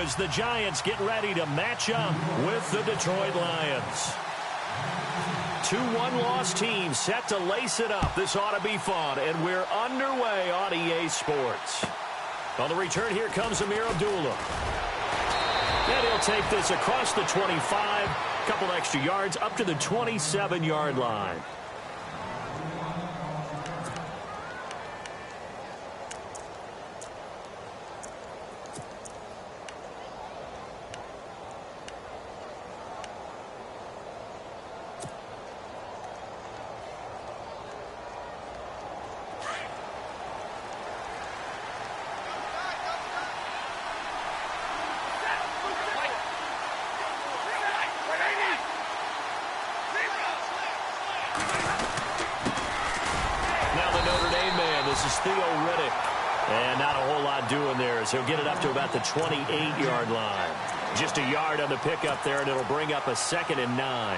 as the Giants get ready to match up with the Detroit Lions. 2-1 loss team set to lace it up. This ought to be fun, and we're underway on EA Sports. On the return, here comes Amir Abdullah. And he'll take this across the 25, couple extra yards up to the 27-yard line. And not a whole lot doing there as he'll get it up to about the 28-yard line. Just a yard on the pickup there, and it'll bring up a 2nd and 9.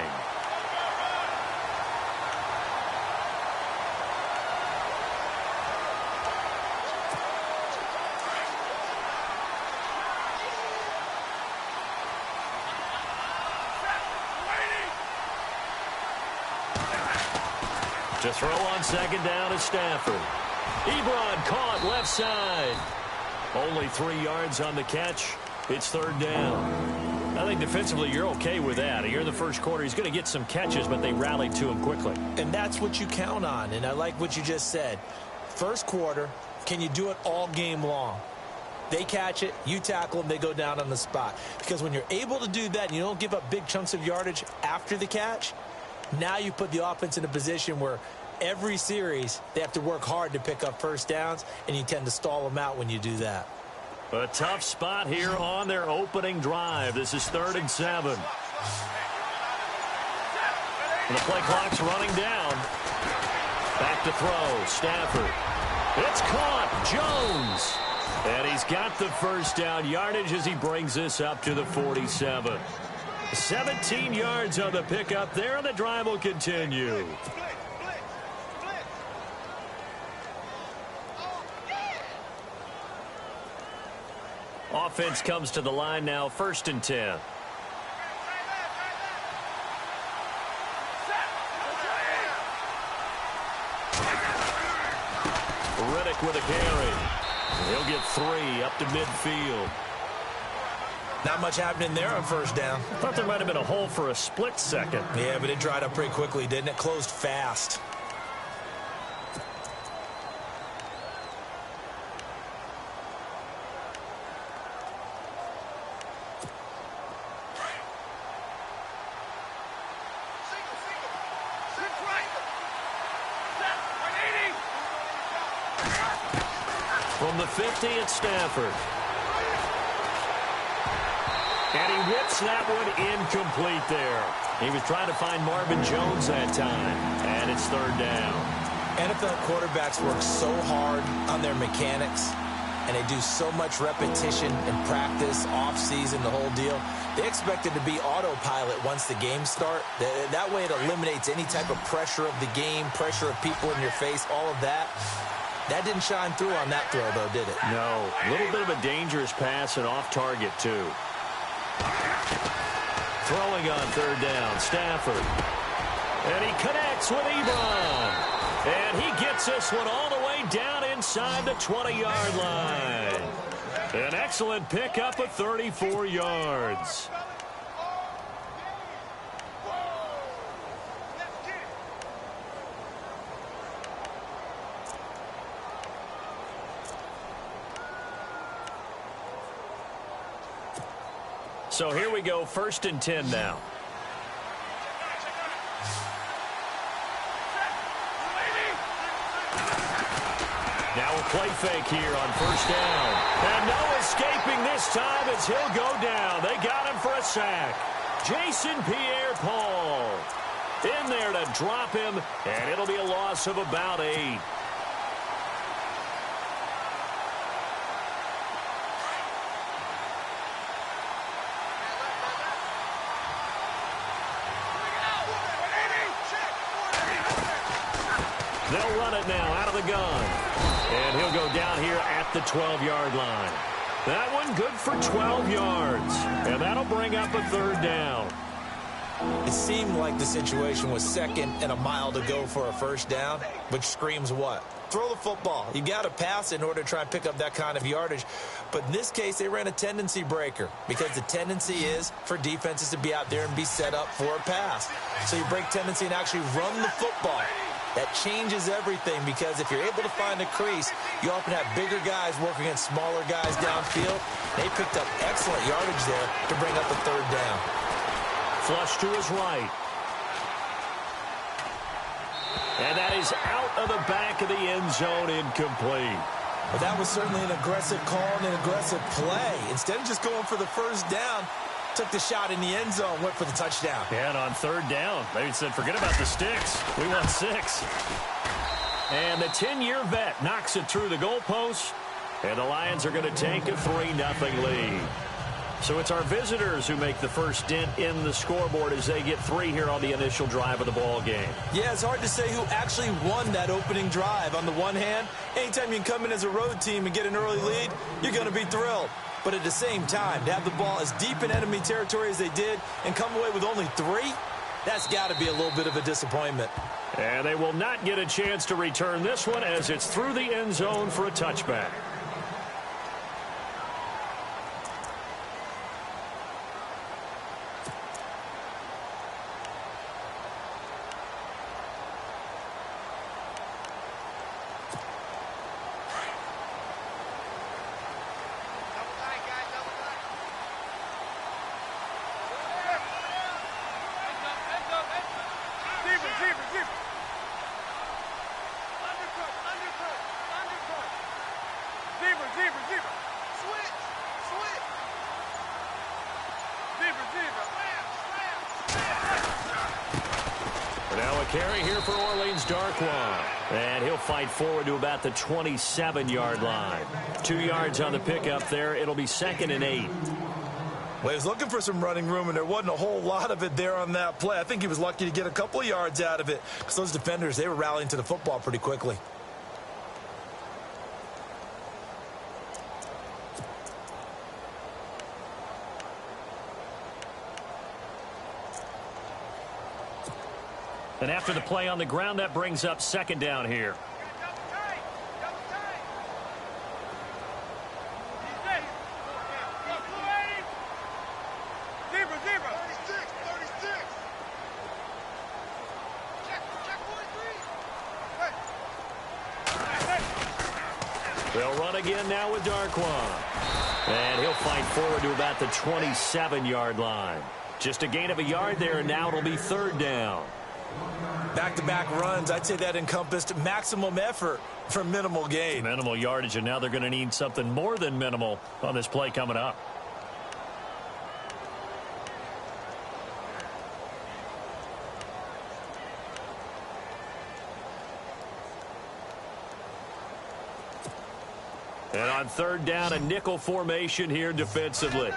To throw on 2nd down is Stafford. Ebron caught left side. Only 3 yards on the catch. It's 3rd down. I think defensively you're okay with that. Here in the first quarter, he's going to get some catches, but they rallied to him quickly. And that's what you count on, and I like what you just said. First quarter, can you do it all game long? They catch it, you tackle them, they go down on the spot. Because when you're able to do that and you don't give up big chunks of yardage after the catch, now you put the offense in a position where every series, they have to work hard to pick up first downs, and you tend to stall them out when you do that. A tough spot here on their opening drive. This is 3rd and 7. And the play clock's running down. Back to throw. Stafford. It's caught. Jones. And he's got the first down yardage as he brings this up to the 47. 17 yards on the pickup there, and the drive will continue. Offense comes to the line now, 1st and 10. Riddick with a carry. He'll get 3 up to midfield. Not much happening there on 1st down. Thought there might have been a hole for a split second. Yeah, but it dried up pretty quickly, didn't it? Closed fast. From the 50, it's Stafford. And he whips that one incomplete there. He was trying to find Marvin Jones that time. And it's 3rd down. NFL quarterbacks work so hard on their mechanics, and they do so much repetition and practice, off-season, the whole deal. They expect it to be autopilot once the games start. That way it eliminates any type of pressure of the game, pressure of people in your face, all of that. That didn't shine through on that throw, though, did it? No. A little bit of a dangerous pass and off target, too. Throwing on 3rd down, Stafford. And he connects with Ebron. And he gets this one all the way down inside the 20-yard line. An excellent pickup of 34 yards. So here we go, 1st and 10 now. Now a play fake here on 1st down. And no escaping this time as he'll go down. They got him for a sack. Jason Pierre-Paul in there to drop him, and it'll be a loss of about 8. They'll run it now out of the gun. And he'll go down here at the 12-yard line. That one good for 12 yards. And that'll bring up a third down. It seemed like the situation was second and a mile to go for a first down, which screams what? Throw the football. You got to pass in order to try and pick up that kind of yardage. But in this case, they ran a tendency breaker because the tendency is for defenses to be out there and be set up for a pass. So you break tendency and actually run the football. That changes everything because if you're able to find a crease, you often have bigger guys working against smaller guys downfield. They picked up excellent yardage there to bring up a third down. Flush to his right. And that is out of the back of the end zone, incomplete. But that was certainly an aggressive call and an aggressive play. Instead of just going for the first down, took the shot in the end zone, went for the touchdown. Yeah, and on third down, they said, forget about the sticks. We want 6. And the 10-year vet knocks it through the goalpost, and the Lions are going to take a 3-0 lead. So it's our visitors who make the first dent in the scoreboard as they get 3 here on the initial drive of the ball game. Yeah, it's hard to say who actually won that opening drive. On the one hand, anytime you can come in as a road team and get an early lead, you're going to be thrilled. But at the same time, to have the ball as deep in enemy territory as they did and come away with only 3, that's got to be a little bit of a disappointment. And they will not get a chance to return this one as it's through the end zone for a touchback. Now a carry here for Orleans Darkwa. And he'll fight forward to about the 27-yard line. 2 yards on the pickup there. It'll be 2nd and 8. Well, he was looking for some running room, and there wasn't a whole lot of it there on that play. I think he was lucky to get a couple of yards out of it because those defenders, they were rallying to the football pretty quickly. And after the play on the ground, that brings up 2nd down here. They'll run again now with Darkwa. And he'll fight forward to about the 27-yard line. Just a gain of a yard there, and now it'll be 3rd down. Back-to-back runs, I'd say that encompassed maximum effort for minimal gain. Minimal yardage, and now they're going to need something more than minimal on this play coming up. And on 3rd down, a nickel formation here defensively.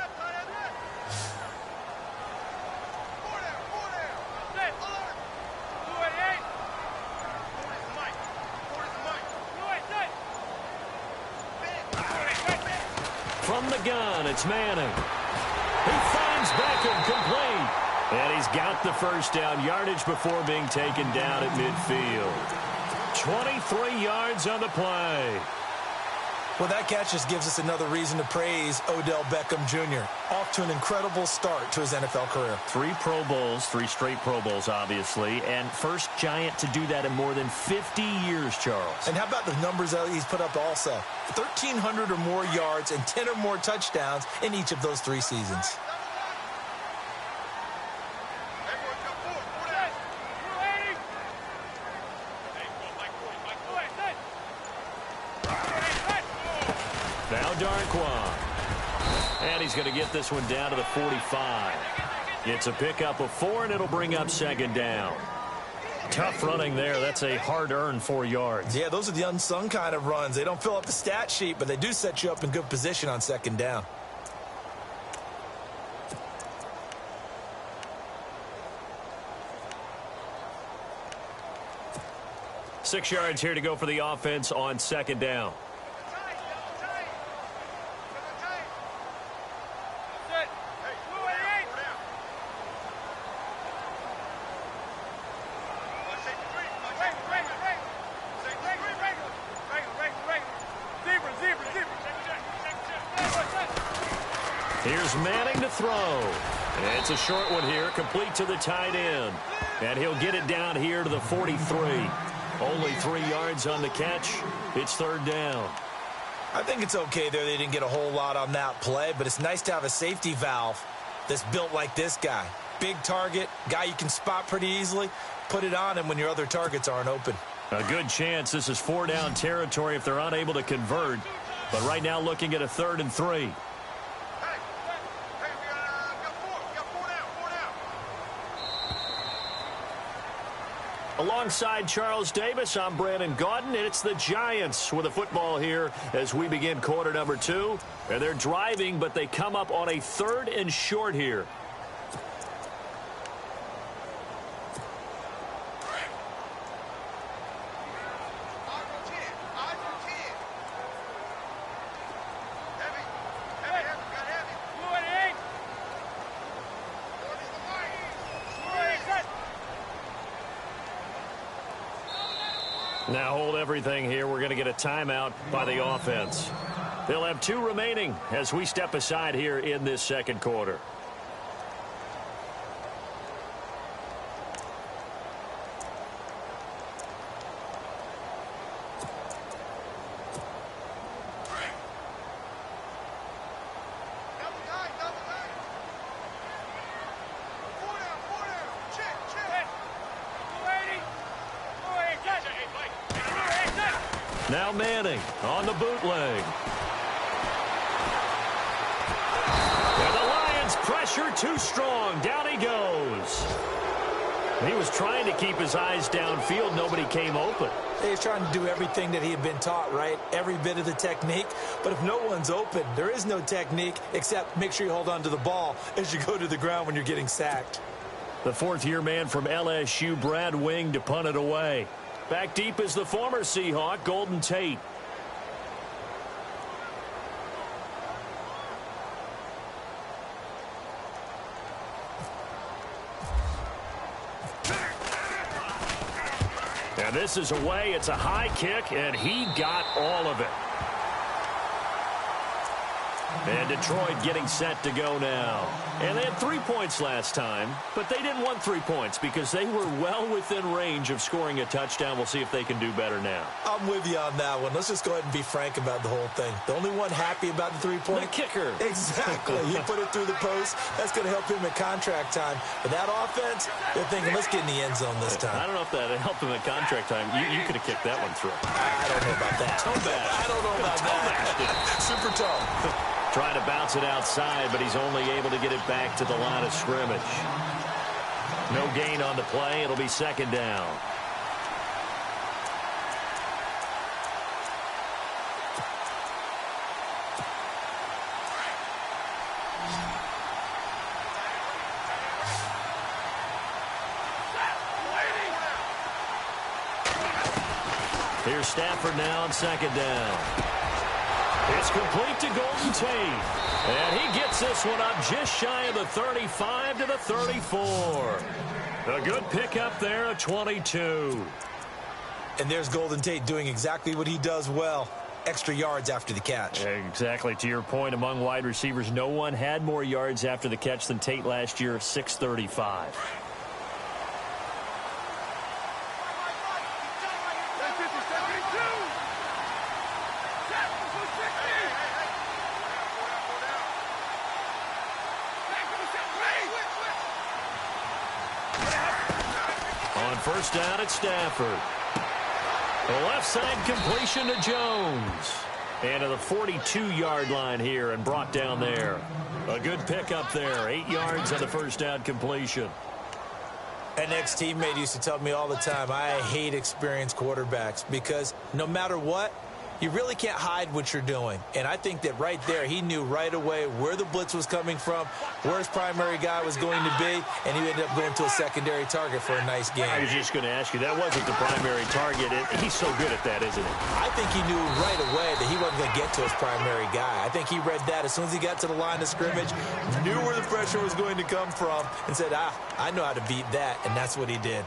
From the gun, it's Manning. He finds Beckham complete. And he's got the first down yardage before being taken down at midfield. 23 yards on the play. Well, that catch just gives us another reason to praise Odell Beckham Jr. Off to an incredible start to his NFL career. 3 Pro Bowls, 3 straight Pro Bowls, obviously, and first Giant to do that in more than 50 years, Charles. And how about the numbers that he's put up also? 1,300 or more yards and 10 or more touchdowns in each of those 3 seasons. Now Darkwa. And he's going to get this one down to the 45. It's a pickup of 4, and it'll bring up 2nd down. Tough running there. That's a hard-earned 4 yards. Yeah, those are the unsung kind of runs. They don't fill up the stat sheet, but they do set you up in good position on 2nd down. Six yards here to go for the offense on 2nd down. Here's Manning to throw. It's a short one here, complete to the tight end. And he'll get it down here to the 43. Only 3 yards on the catch. It's third down. I think it's okay there. They didn't get a whole lot on that play, but it's nice to have a safety valve that's built like this guy. Big target, guy you can spot pretty easily. Put it on him when your other targets aren't open. A good chance this is 4-down territory if they're unable to convert. But right now looking at a 3rd and 3. Alongside Charles Davis, I'm Brandon Gaudin, and it's the Giants with the football here as we begin quarter number 2. And they're driving, but they come up on a 3rd and short here. Now hold everything here. We're going to get a timeout by the offense. They'll have 2 remaining as we step aside here in this second quarter. Now Manning on the bootleg. And the Lions pressure too strong. Down he goes. He was trying to keep his eyes downfield. Nobody came open. He's trying to do everything that he had been taught, right? Every bit of the technique. But if no one's open, there is no technique except make sure you hold on to the ball as you go to the ground when you're getting sacked. The 4th-year man from LSU, Brad Wing, to punt it away. Back deep is the former Seahawk, Golden Tate. And this is away. It's a high kick, and he got all of it. And Detroit getting set to go now. And they had 3 points last time, but they didn't want 3 points because they were well within range of scoring a touchdown. We'll see if they can do better now. I'm with you on that one. Let's just go ahead and be frank about the whole thing. The only one happy about the 3-point? The kicker. Exactly. He put it through the post. That's going to help him at contract time. But that offense, they're thinking, let's get in the end zone this time. I don't know if that helped him at contract time. You could have kicked that one through. I don't know about that. Toe bash. I don't know about that. Super toe. Trying to bounce it outside, but he's only able to get it back to the line of scrimmage. No gain on the play. It'll be second down. Here's Stafford now on second down. It's complete to Golden Tate. And he gets this one up just shy of the 35 to the 34. A good pickup there at 22. And there's Golden Tate doing exactly what he does well. Extra yards after the catch. Exactly. To your point, among wide receivers, no one had more yards after the catch than Tate last year, 635. First down at Stafford. The left side completion to Jones. And to the 42-yard line here and brought down there. A good pickup there. 8 yards on the first down completion. An ex-teammate used to tell me all the time, I hate experienced quarterbacks because no matter what, you really can't hide what you're doing. And I think that right there, he knew right away where the blitz was coming from, where his primary guy was going to be, and he ended up going to a secondary target for a nice game. I was just going to ask you, that wasn't the primary target. He's so good at that, isn't he? I think he knew right away that he wasn't going to get to his primary guy. I think he read that as soon as he got to the line of scrimmage, knew where the pressure was going to come from, and said, I know how to beat that, and that's what he did.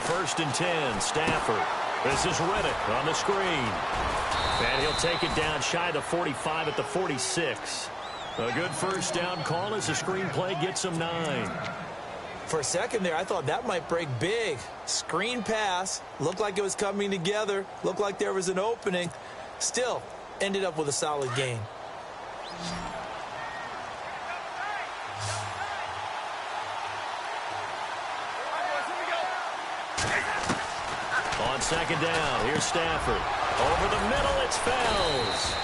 first and 10. Stafford. This is Riddick on the screen. And he'll take it down shy of the 45 at the 46. A good first down call as the screen play gets him 9. For a second there, I thought that might break big. Screen pass. Looked like it was coming together. Looked like there was an opening. Still, ended up with a solid gain. On second down, here's Stafford. Over the middle, it's Fells.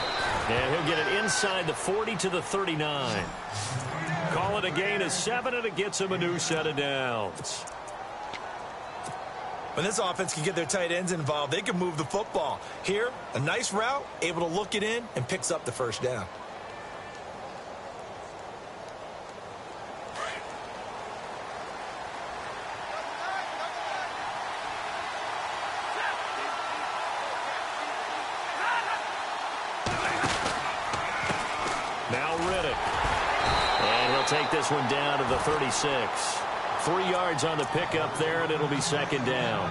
And he'll get it inside the 40 to the 39. Call it a gain of 7, and it gets him a new set of downs. When this offense can get their tight ends involved, they can move the football. Here, a nice route, able to look it in, and picks up the first down. Now Riddick. And he'll take this one down to the 36. 3 yards on the pickup there, and it'll be second down.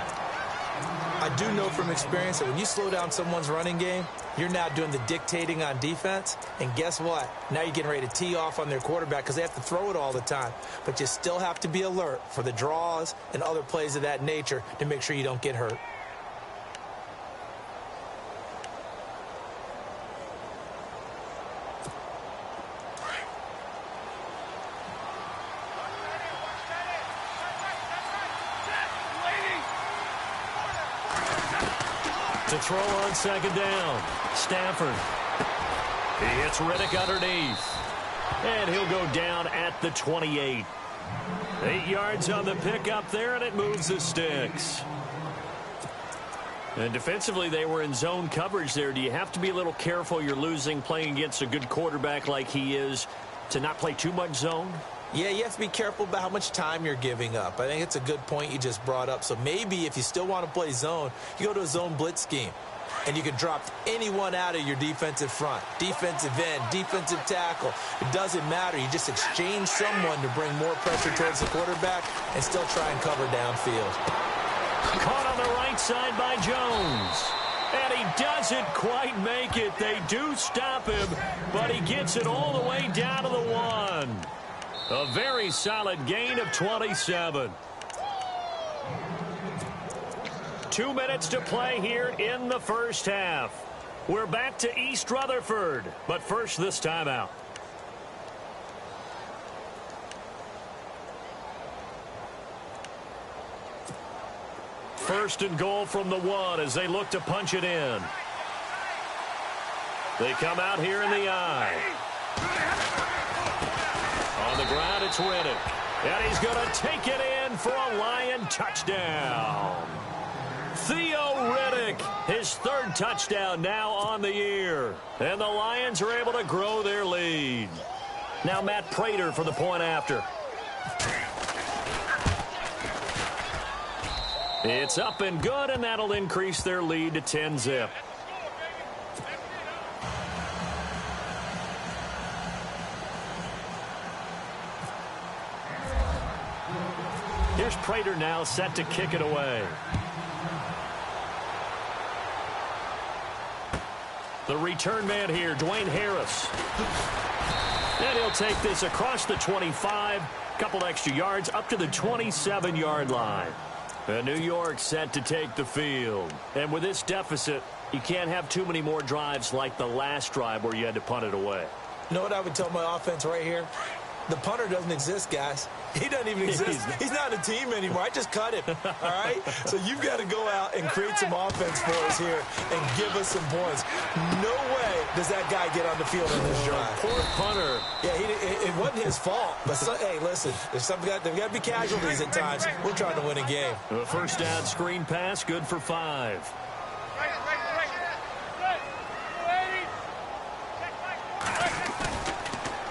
I do know from experience that when you slow down someone's running game, you're now doing the dictating on defense. And guess what? Now you're getting ready to tee off on their quarterback because they have to throw it all the time. But you still have to be alert for the draws and other plays of that nature to make sure you don't get hurt. To throw on second down, Stafford. He hits Riddick underneath. And he'll go down at the 28. 8 yards on the pickup there, and it moves the sticks. And defensively, they were in zone coverage there. Do you have to be a little careful? You're losing playing against a good quarterback like he is to not play too much zone? Yeah, you have to be careful about how much time you're giving up. I think it's a good point you just brought up. So maybe if you still want to play zone, you go to a zone blitz scheme. And you can drop anyone out of your defensive front. Defensive end, defensive tackle. It doesn't matter. You just exchange someone to bring more pressure towards the quarterback and still try and cover downfield. Caught on the right side by Jones. And he doesn't quite make it. They do stop him, but he gets it all the way down to the 1. A very solid gain of 27. 2 minutes to play here in the first half. We're back to East Rutherford, but first this timeout. First and goal from the 1 as they look to punch it in. They come out here in the I. On the ground, it's Riddick. And he's going to take it in for a Lion touchdown. Theo Riddick, his 3rd touchdown now on the year. And the Lions are able to grow their lead. Now Matt Prater for the point after. It's up and good, and that'll increase their lead to 10-zip. Here's Prater now set to kick it away. The return man here, Dwayne Harris. And he'll take this across the 25, couple extra yards up to the 27-yard line. And New York set to take the field. And with this deficit, you can't have too many more drives like the last drive where you had to punt it away. You know what I would tell my offense right here? The punter doesn't exist, guys. He doesn't even exist. He's not a team anymore. I just cut him, all right? So you've got to go out and create some offense for us here and give us some points. No way does that guy get on the field in this drive. Poor punter. Yeah, it wasn't his fault. But, hey, listen, there's got to be casualties at times. We're trying to win a game. The first down screen pass, good for 5.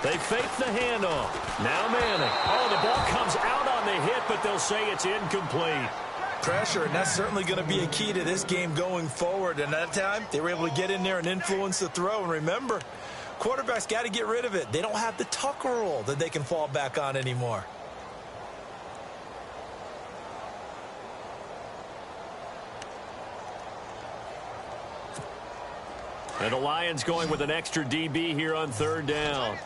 They fake the handoff. Now Manning. Oh, the ball comes out on the hit, but they'll say it's incomplete. Pressure, and that's certainly going to be a key to this game going forward. And that time, they were able to get in there and influence the throw. And remember, quarterbacks got to get rid of it. They don't have the Tucker rule that they can fall back on anymore. And the Lions going with an extra DB here on third down.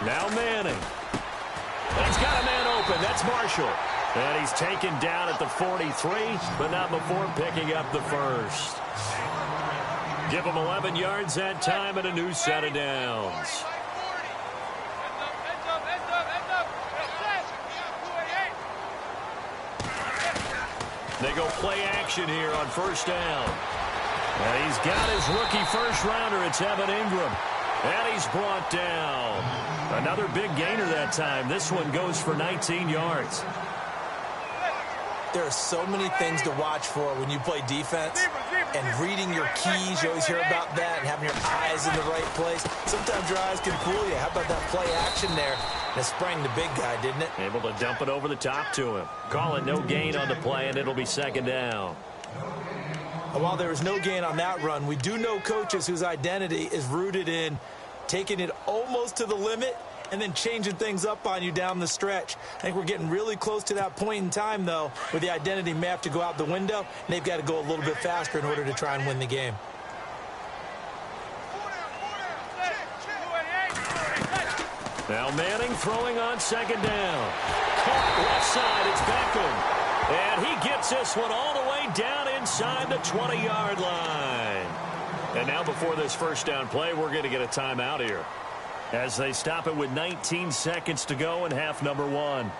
Now Manning. He's got a man open. That's Marshall. And he's taken down at the 43, but not before picking up the first. Give him 11 yards that time and a new set of downs. They go play action here on first down. And he's got his rookie first rounder. It's Evan Ingram. And he's brought down. Another big gainer that time. This one goes for 19 yards. There are so many things to watch for when you play defense. And reading your keys, you always hear about that, and having your eyes in the right place. Sometimes your eyes can fool you. How about that play action there? And it sprang the big guy, didn't it? Able to dump it over the top to him. Call it no gain on the play, and it'll be second down. And while there was no gain on that run, we do know coaches whose identity is rooted in taking it almost to the limit and then changing things up on you down the stretch. I think we're getting really close to that point in time, though, where the identity may have to go out the window, and they've got to go a little bit faster in order to try and win the game. Now Manning throwing on second down. Caught left side, it's Beckham. And he gets this one all the way down inside the 20-yard line. And now before this first down play, we're going to get a timeout here, as they stop it with 19 seconds to go in half number one.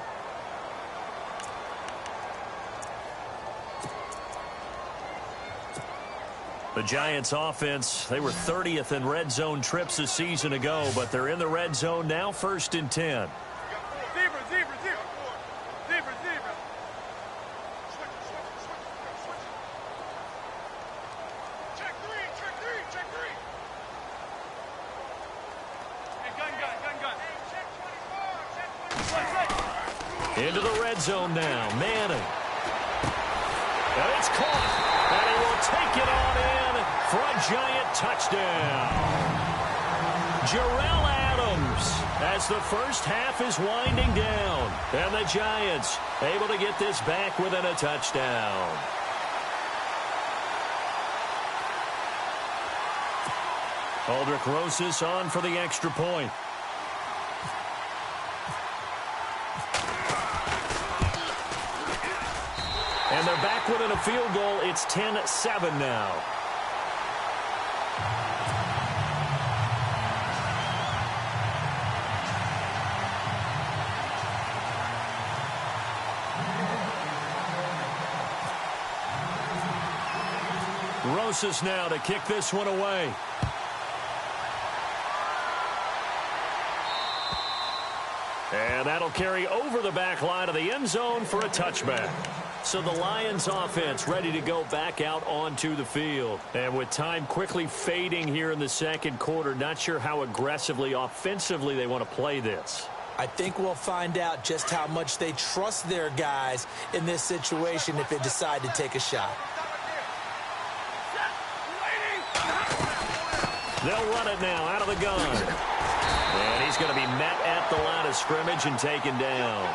The Giants offense, they were 30th in red zone trips a season ago, but they're in the red zone now, 1st and 10. Into the red zone now. Manning. And it's caught. And he will take it on in for a Giant touchdown. Jarrell Adams, as the first half is winding down. And the Giants able to get this back within a touchdown. Aldrich Rosas on for the extra point. And they're back within a field goal. It's 10-7 now. Rosas now to kick this one away. And that'll carry over the back line of the end zone for a touchback. So the Lions offense ready to go back out onto the field. And with time quickly fading here in the second quarter, not sure how aggressively, offensively they want to play this. I think we'll find out just how much they trust their guys in this situation if they decide to take a shot. They'll run it now out of the gun. And he's going to be met at the line of scrimmage and taken down.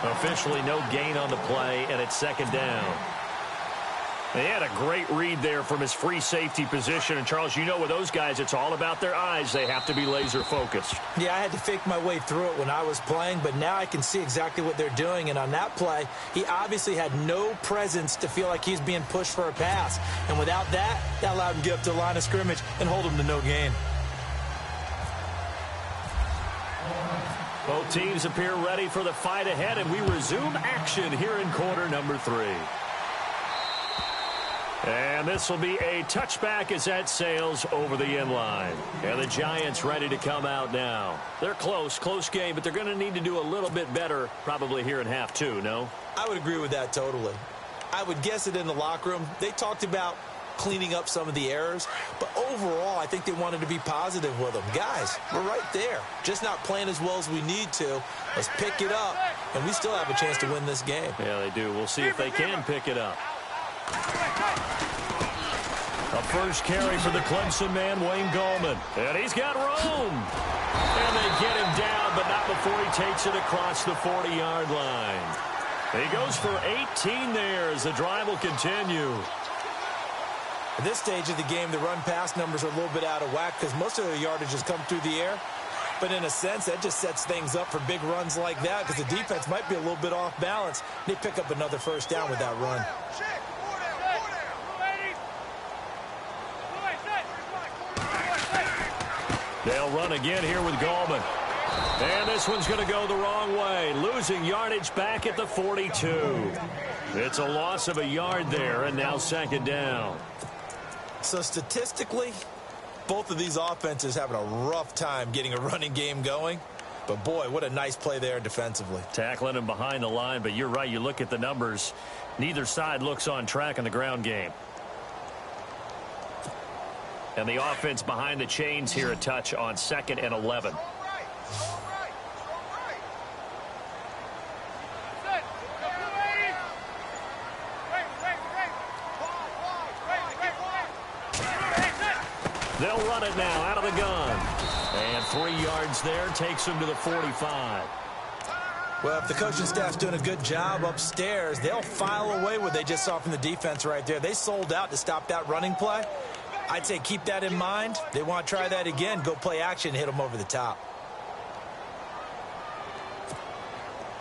Officially no gain on the play, and it's second down. They had a great read there from his free safety position. And, Charles, you know with those guys, it's all about their eyes. They have to be laser-focused. Yeah, I had to fake my way through it when I was playing, but now I can see exactly what they're doing. And on that play, he obviously had no presence to feel like he's being pushed for a pass. And without that, that allowed him to get up to the line of scrimmage and hold him to no gain. Both teams appear ready for the fight ahead, and we resume action here in quarter number 3. And this will be a touchback as that sails over the end line. And the Giants ready to come out now. They're close game, but they're going to need to do a little bit better probably here in half 2, no? I would agree with that totally. I would guess it in the locker room. They talked about cleaning up some of the errors, but overall I think they wanted to be positive with them. Guys, we're right there, just not playing as well as we need to. Let's pick it up, and we still have a chance to win this game. Yeah, they do. We'll see if they can pick it up. A first carry for the Clemson man, Wayne Gallman. And he's got room. And they get him down, but not before he takes it across the 40-yard line. He goes for 18 there as the drive will continue. At this stage of the game, the run-pass numbers are a little bit out of whack because most of the yardage has come through the air. But in a sense, that just sets things up for big runs like that because the defense might be a little bit off balance. They pick up another first down with that run. They'll run again here with Gallman. And this one's going to go the wrong way, losing yardage back at the 42. It's a loss of a yard there, and now second down. So statistically, both of these offenses having a rough time getting a running game going. But, boy, what a nice play there defensively. Tackling him behind the line, but you're right. You look at the numbers. Neither side looks on track in the ground game. And the offense behind the chains here a touch on 2nd and 11. They'll run it now out of the gun. And 3 yards there takes him to the 45. Well, if the coaching staff's doing a good job upstairs, they'll file away what they just saw from the defense right there. They sold out to stop that running play. I'd say keep that in mind. They want to try that again. Go play action, hit them over the top.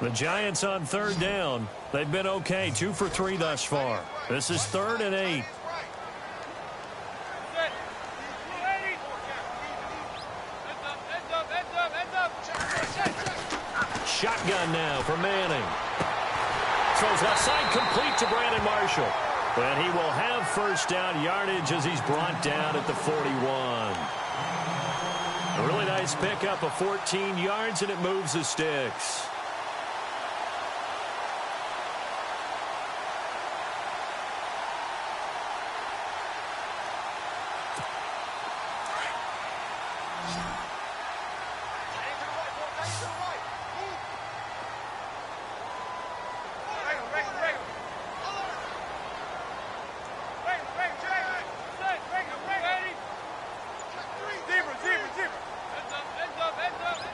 The Giants on 3rd down. They've been okay, 2 for 3 thus far. This is 3rd and 8. Shotgun now for Manning. Throws left side, complete to Brandon Marshall. And he will have first down yardage as he's brought down at the 41. A really nice pickup of 14 yards, and it moves the sticks.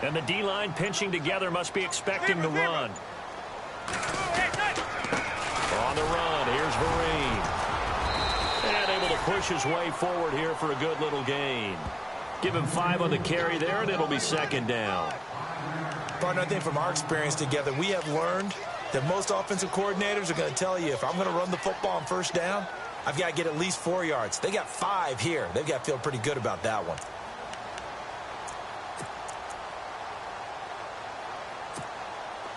And the D-line pinching together must be expecting the run. On the run, here's Vereen. And able to push his way forward here for a good little gain. Give him 5 on the carry there, and it'll be second down. Partner, I think from our experience together, we have learned that most offensive coordinators are going to tell you, if I'm going to run the football on first down, I've got to get at least 4 yards. They got 5 here. They've got to feel pretty good about that one.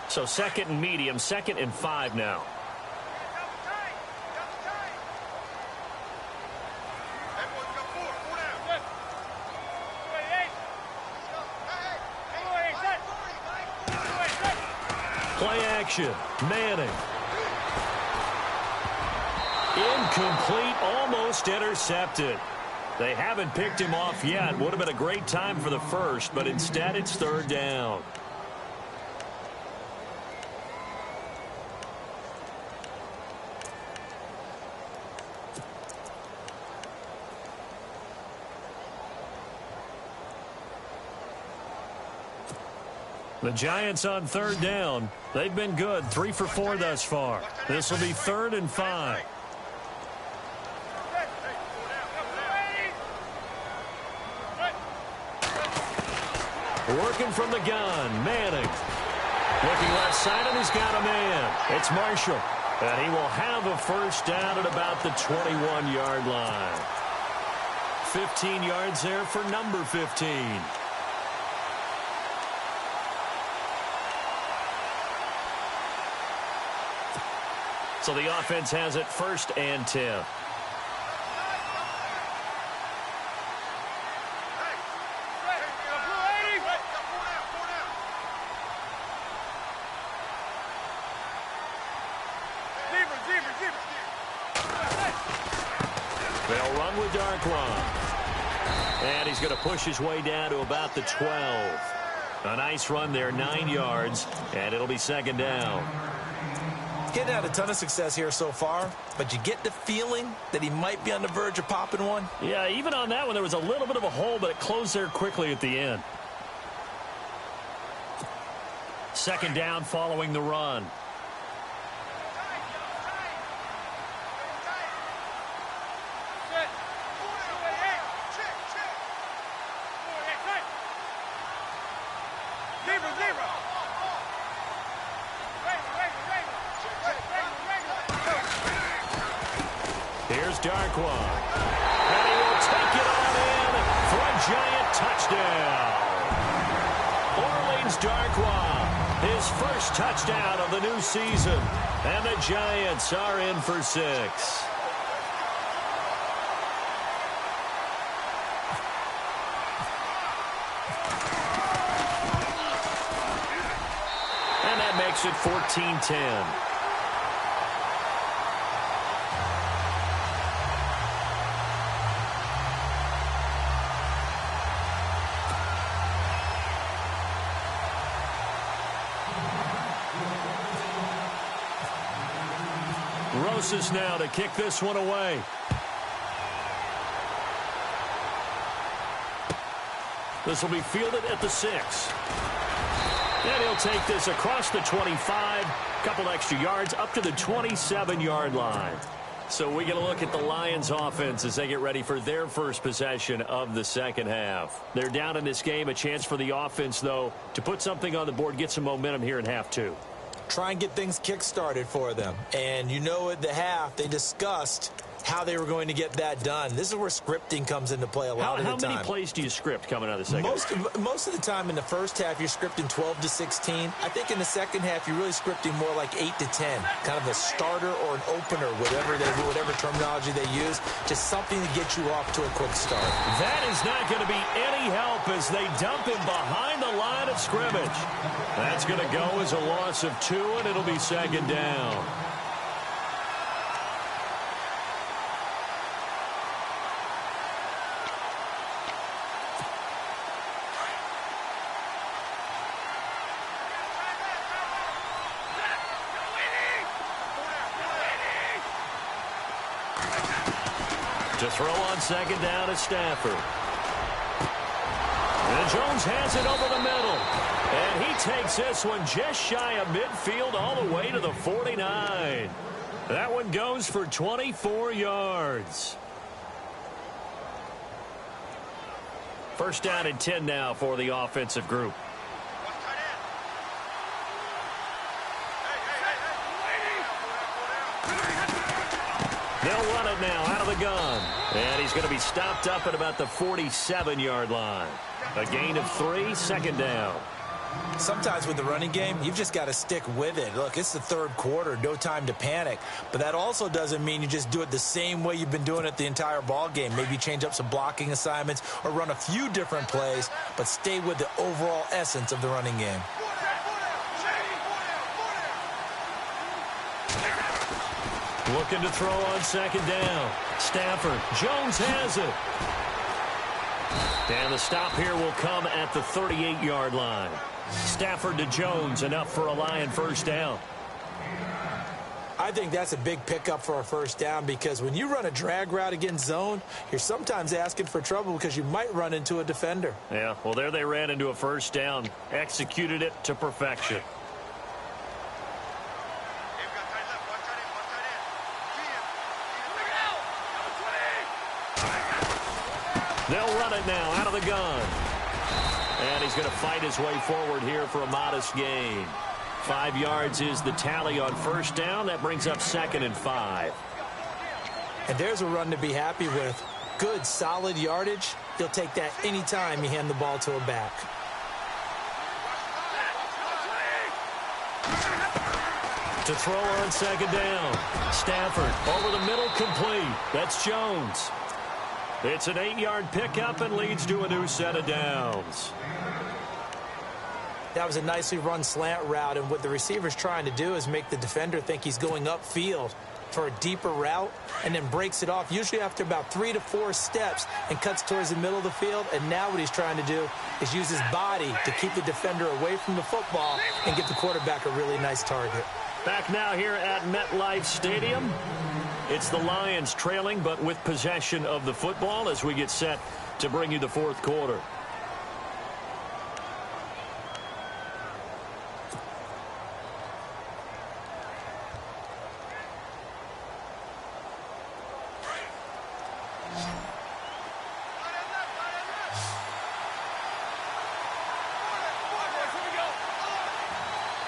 So 2nd and medium, 2nd and 5 now. Play action. Manning. Incomplete, almost intercepted. They haven't picked him off yet. Would have been a great time for the first, but instead it's 3rd down. The Giants on 3rd down. They've been good, 3 for 4 thus far. This will be 3rd and 5. Working from the gun, Manning. Looking left side, and he's got a man. It's Marshall. And he will have a first down at about the 21-yard line. 15 yards there for number 15. So the offense has it 1st and 10. They'll run with Darkwan. And he's going to push his way down to about the 12. A nice run there, 9 yards, and it'll be second down. Getting had a ton of success here so far, but you get the feeling that he might be on the verge of popping one. Yeah, even on that one, there was a little bit of a hole, but it closed there quickly at the end. Second down following the run. Here's Darkwa. And he will take it on in for a giant touchdown. Orleans Darkwa, his first touchdown of the new season. And the Giants are in for 6. And that makes it 14-10. Rosas now to kick this one away. This will be fielded at the 6. And he'll take this across the 25. Couple extra yards up to the 27-yard line. So we get a look at the Lions offense as they get ready for their first possession of the second half. They're down in this game. A chance for the offense, though, to put something on the board, get some momentum here in half 2. Try and get things kick-started for them. And you know at the half, they discussed how they were going to get that done. This is where scripting comes into play a lot of the time. How many plays do you script coming out of the second half? Most of the time in the first half, you're scripting 12 to 16. I think in the second half, you're really scripting more like 8 to 10. Kind of a starter or an opener, whatever terminology they use. Just something to get you off to a quick start. That is not going to be any help as they dump him behind the line of scrimmage. That's going to go as a loss of 2, and it'll be second down. To throw on second down is Stafford. And Jones has it over the middle. And he takes this one just shy of midfield all the way to the 49. That one goes for 24 yards. First down and 10 now for the offensive group. They'll run it now out of the gun. And he's going to be stopped up at about the 47-yard line. A gain of 3, second down. Sometimes with the running game, you've just got to stick with it. Look, it's the third quarter, no time to panic. But that also doesn't mean you just do it the same way you've been doing it the entire ball game. Maybe change up some blocking assignments or run a few different plays, but stay with the overall essence of the running game. Looking to throw on second down. Stafford. Jones has it. And the stop here will come at the 38-yard line. Stafford to Jones, enough for a Lion first down. I think that's a big pickup for a first down because when you run a drag route against zone, you're sometimes asking for trouble because you might run into a defender. Yeah, well, there they ran into a first down. Executed it to perfection. They'll run it now out of the gun. And he's going to fight his way forward here for a modest gain. 5 yards is the tally on first down. That brings up second and 5. And there's a run to be happy with. Good, solid yardage. He'll take that anytime you hand the ball to a back. To throw on second down. Stafford over the middle, complete. That's Jones. It's an 8-yard pickup and leads to a new set of downs. That was a nicely run slant route, and what the receiver's trying to do is make the defender think he's going upfield for a deeper route and then breaks it off, usually after about 3 to 4 steps, and cuts towards the middle of the field. And now what he's trying to do is use his body to keep the defender away from the football and get the quarterback a really nice target. Back now here at MetLife Stadium. It's the Lions trailing, but with possession of the football as we get set to bring you the fourth quarter.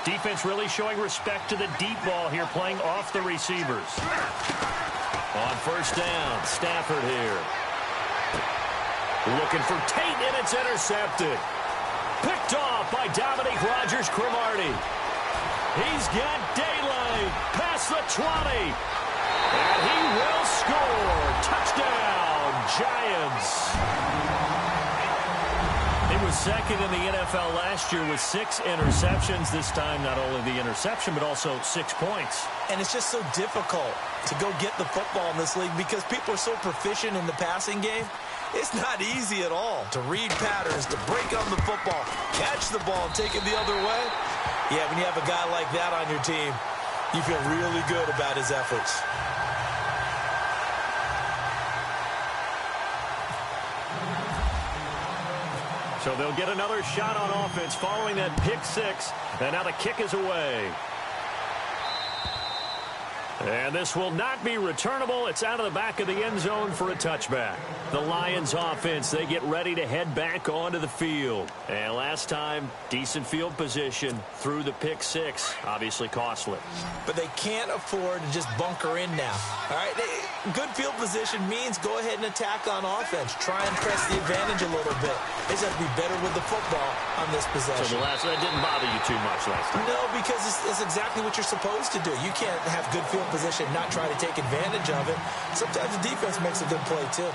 Defense really showing respect to the deep ball here, playing off the receivers. On first down, Stafford here. Looking for Tate, and it's intercepted. Picked off by Dominique Rodgers-Cromartie. He's got daylight past the 20. And he will score. Touchdown, Giants. He was second in the NFL last year with 6 interceptions. This time, not only the interception, but also 6 points. And it's just so difficult to go get the football in this league because people are so proficient in the passing game. It's not easy at all to read patterns, to break on the football, catch the ball, take it the other way. Yeah, when you have a guy like that on your team, you feel really good about his efforts. So they'll get another shot on offense following that pick 6. And now the kick is away. And this will not be returnable. It's out of the back of the end zone for a touchback. The Lions offense, they get ready to head back onto the field. And last time, decent field position through the pick 6. Obviously costly. But they can't afford to just bunker in now. All right, good field position means go ahead and attack on offense. Try and press the advantage a little bit. They just have to be better with the football on this possession. So that didn't bother you too much last time? No, because it's exactly what you're supposed to do. You can't have good field position, not try to take advantage of it. Sometimes the defense makes a good play, too.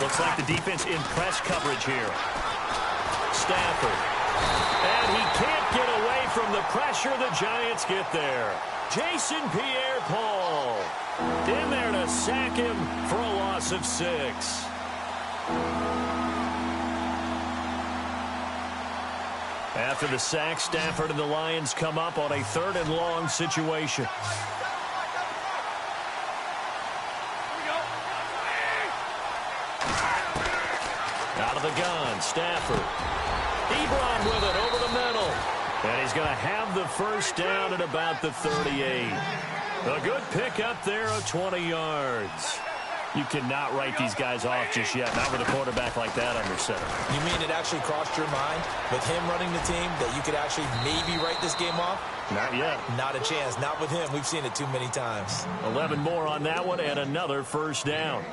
Looks like the defense in press coverage here. Stafford. And he can't get away from the pressure. The Giants get there. Jason Pierre-Paul in there to sack him for a loss of 6. After the sack, Stafford and the Lions come up on a 3rd and long situation. Out of the gun, Stafford. Ebron with it over the middle. And he's going to have the first down at about the 38. A good pickup there of 20 yards. You cannot write these guys off just yet, not with a quarterback like that under center. You mean it actually crossed your mind with him running the team that you could actually maybe write this game off? Not yet. Not a chance. Not with him. We've seen it too many times. 11 more on that one and another first down.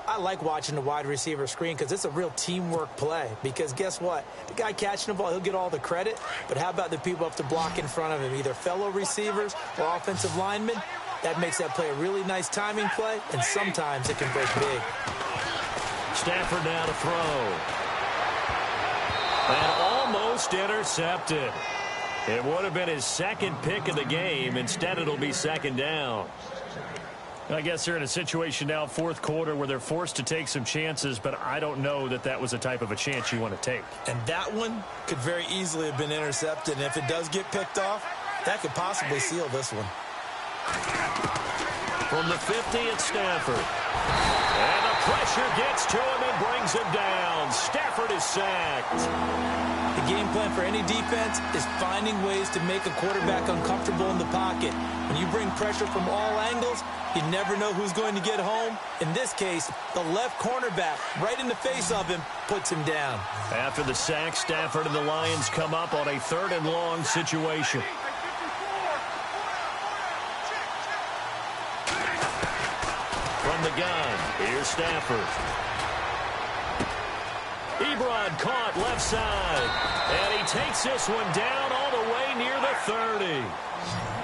I like watching the wide receiver screen because it's a real teamwork play. Because guess what? The guy catching the ball, he'll get all the credit. But how about the people up to block in front of him, either fellow receivers or offensive linemen? That makes that play a really nice timing play, and sometimes it can break big. Stafford now to throw. And almost intercepted. It would have been his second pick of the game. Instead, it'll be second down. I guess they're in a situation now, fourth quarter, where they're forced to take some chances, but I don't know that that was the type of a chance you want to take. And that one could very easily have been intercepted. And if it does get picked off, that could possibly seal this one. From the 50, it's Stafford. And the pressure gets to him and brings him down. Stafford is sacked. The game plan for any defense is finding ways to make a quarterback uncomfortable in the pocket. When you bring pressure from all angles, you never know who's going to get home. In this case, the left cornerback, right in the face of him, puts him down. After the sack, Stafford and the Lions come up on a 3rd and long situation. From the gun, here's Stafford. Ebron caught left side. And he takes this one down all the way near the 30.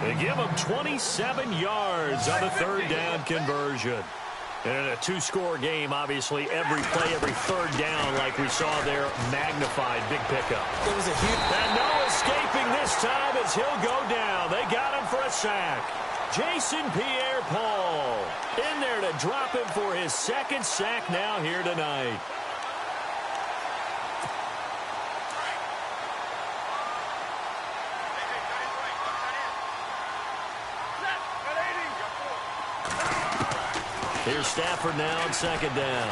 They give him 27 yards on the 3rd down conversion. And in a two-score game, obviously, every play, every third down, like we saw there, magnified. Big pickup. It was a huge... And no escaping this time as he'll go down. They got him for a sack. Jason Pierre-Paul in there to drop him for his second sack now here tonight. Here's Stafford now on second down.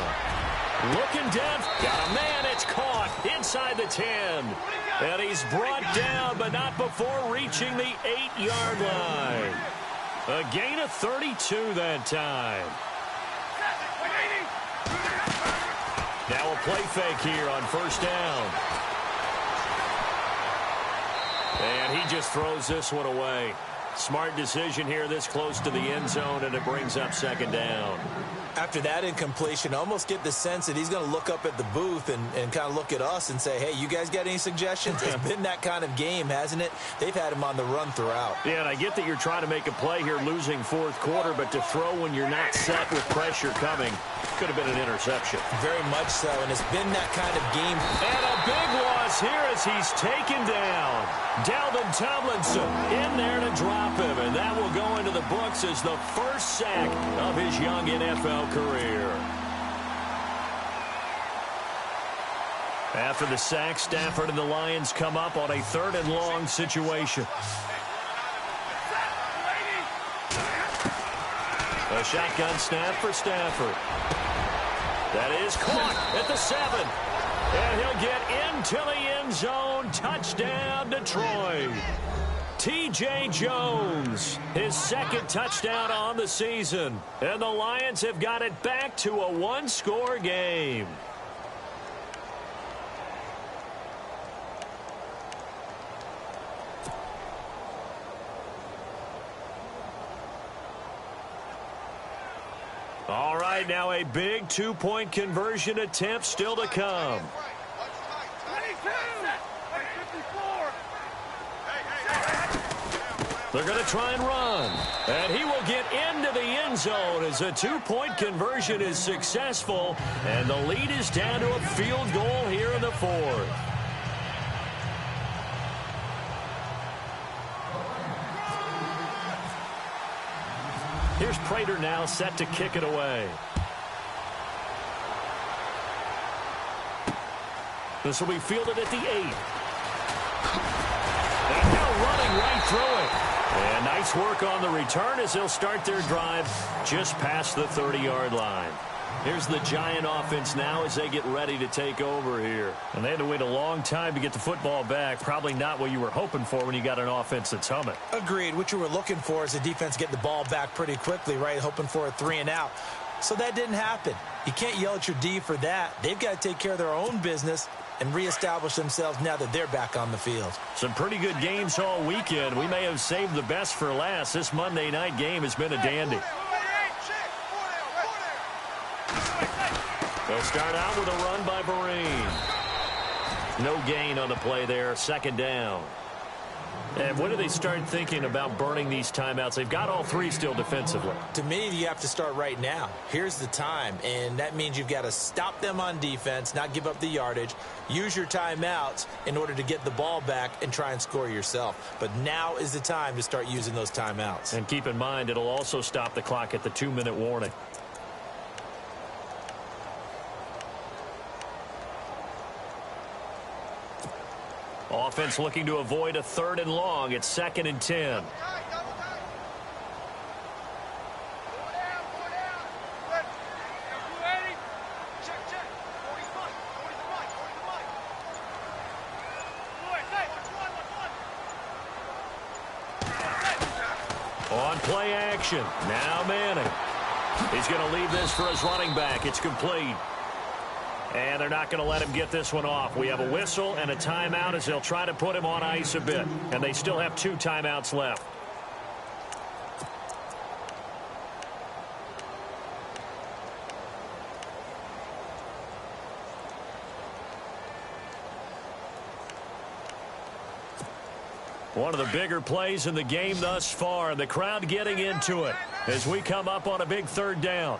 Looking down. Got a man. It's caught inside the 10. And he's brought down, but not before reaching the 8-yard line. A gain of 32 that time. Now a play fake here on first down. And he just throws this one away. Smart decision here this close to the end zone, and it brings up second down. After that incompletion, I almost get the sense that he's going to look up at the booth and kind of look at us and say, hey, you guys got any suggestions? It's been that kind of game, hasn't it? They've had him on the run throughout. Yeah, and I get that you're trying to make a play here losing fourth quarter, but to throw when you're not set with pressure coming could have been an interception. Very much so, and it's been that kind of game. And a big loss here as he's taken down. Dalvin Tomlinson in there to drop him, and that will go into the books as the first sack of his young NFL career. After the sack, Stafford and the Lions come up on a third and long situation. A shotgun snap for Stafford. That is caught at the 7. And he'll get into the end zone. Touchdown, Detroit. T.J. Jones, his second touchdown on the season. And the Lions have got it back to a one-score game. All right, now a big two-point conversion attempt still to come. They're going to try and run. And he will get into the end zone as a two-point conversion is successful. And the lead is down to a field goal here in the fourth. Here's Prater now set to kick it away. This will be fielded at the 8. And now running right through it. And nice work on the return as they'll start their drive just past the 30-yard line. Here's the Giant offense now as they get ready to take over here. And they had to wait a long time to get the football back. Probably not what you were hoping for when you got an offense that's humming. Agreed. What you were looking for is the defense getting the ball back pretty quickly, right? Hoping for a 3-and-out. So that didn't happen. You can't yell at your D for that. They've got to take care of their own business and reestablish themselves now that they're back on the field. Some pretty good games all weekend. We may have saved the best for last. This Monday night game has been a dandy. They'll start out with a run by Vereen. No gain on the play there. Second down. And when do they start thinking about burning these timeouts? They've got all three still defensively. To me, you have to start right now. Here's the time, and that means you've got to stop them on defense, not give up the yardage, use your timeouts in order to get the ball back and try and score yourself. But now is the time to start using those timeouts. And keep in mind, it'll also stop the clock at the 2-minute warning. Offense looking to avoid a 3rd and long. It's 2nd and 10. On play action. Now Manning. He's going to leave this for his running back. It's complete. And they're not going to let him get this one off. We have a whistle and a timeout as they'll try to put him on ice a bit. And they still have 2 timeouts left. One of the bigger plays in the game thus far. The crowd getting into it as we come up on a big 3rd down.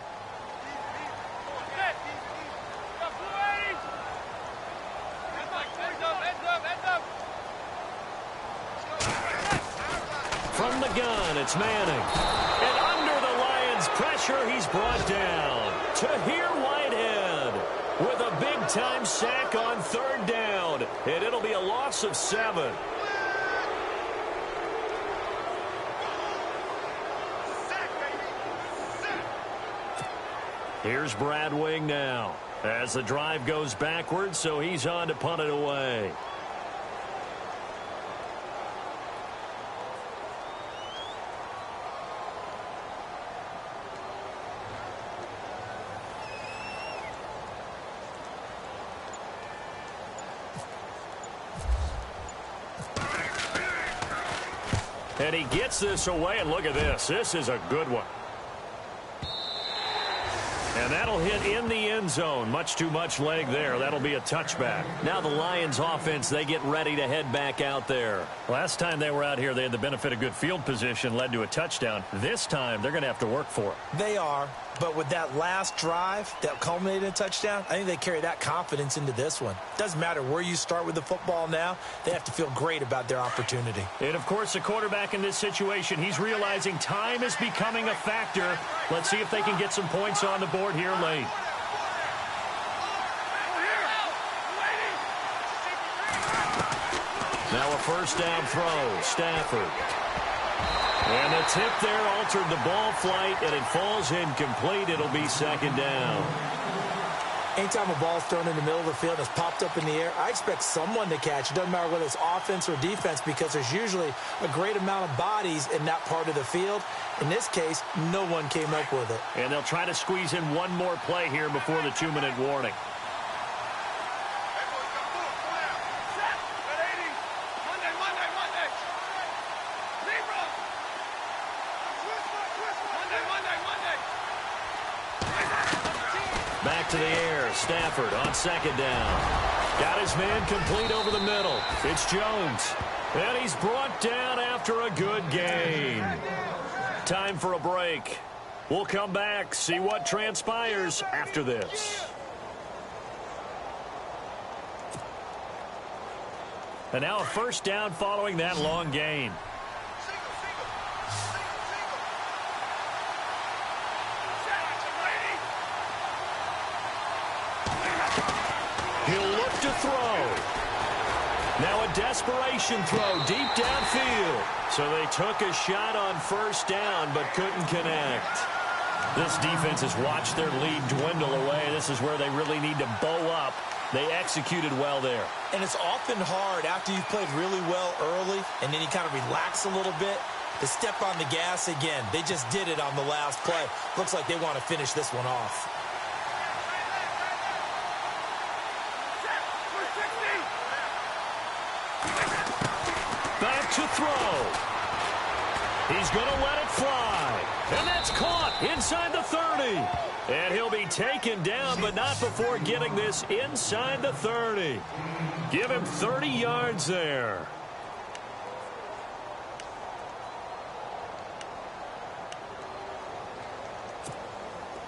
From the gun, it's Manning. And under the Lions' pressure, he's brought down. Tahir Whitehead with a big-time sack on 3rd down. And it'll be a loss of 7. Here's Brad Wing now as the drive goes backwards, so he's on to punt it away. And he gets this away, and look at this. This is a good one. And that'll hit in the end zone. Much too much leg there. That'll be a touchback. Now the Lions offense, they get ready to head back out there. Last time they were out here, they had the benefit of good field position, led to a touchdown. This time, they're going to have to work for it. They are, but with that last drive that culminated in a touchdown, I think they carry that confidence into this one. Doesn't matter where you start with the football now. They have to feel great about their opportunity. And, of course, the quarterback in this situation, he's realizing time is becoming a factor. Let's see if they can get some points on the board here late. Now a 1st down throw. Stafford. And the tip there altered the ball flight, and it falls incomplete. It'll be 2nd down. Anytime a ball's thrown in the middle of the field and it's popped up in the air, I expect someone to catch. It doesn't matter whether it's offense or defense, because there's usually a great amount of bodies in that part of the field. In this case, no one came up with it. And they'll try to squeeze in one more play here before the 2-minute warning. Back to the air. Stafford on 2nd down. Got his man complete over the middle. It's Jones. And he's brought down after a good gain. Time for a break. We'll come back, see what transpires after this. And now a 1st down following that long gain. He'll look to throw. Now a desperation throw deep downfield. So they took a shot on 1st down but couldn't connect. This defense has watched their lead dwindle away. This is where they really need to bow up. They executed well there. And it's often hard after you've played really well early and then you kind of relax a little bit to step on the gas again. They just did it on the last play. Looks like they want to finish this one off. Back to throw. He's going to let it fly. And that's caught inside the 30. And he'll be taken down, but not before getting this inside the 30. Give him 30 yards there.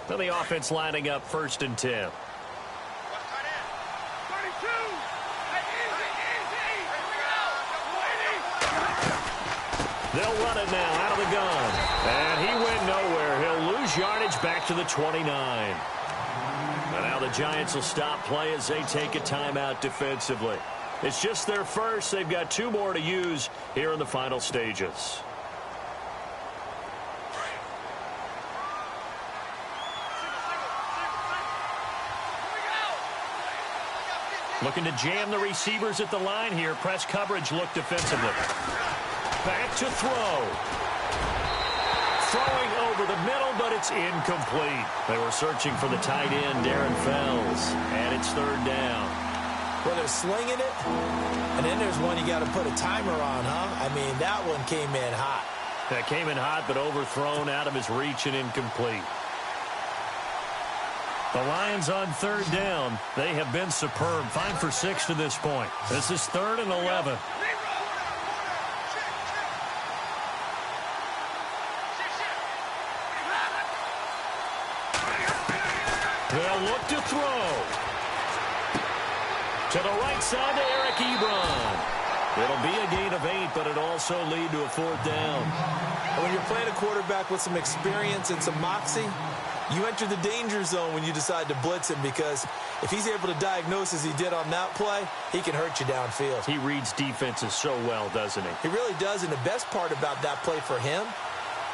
So the offense lining up 1st and 10. They'll run it now out of the gun. And he went nowhere. He'll lose yardage back to the 29. And now the Giants will stop play as they take a timeout defensively. It's just their first. They've got 2 more to use here in the final stages. Looking to jam the receivers at the line here. Press coverage look defensively. Back to throw. Throwing over the middle, but it's incomplete. They were searching for the tight end, Darren Fells, and it's 3rd down. Well, they're slinging it, and then there's one you got to put a timer on, huh? I mean, that one came in hot. That came in hot, but overthrown out of his reach and incomplete. The Lions on 3rd down. They have been superb. 5 for 6 to this point. This is 3rd and 11. They'll look to throw. To the right side to Eric Ebron. It'll be a gain of 8, but it also lead to a 4th down. And when you're playing a quarterback with some experience and some moxie, you enter the danger zone when you decide to blitz him, because if he's able to diagnose as he did on that play, he can hurt you downfield. He reads defenses so well, doesn't he? He really does, and the best part about that play for him,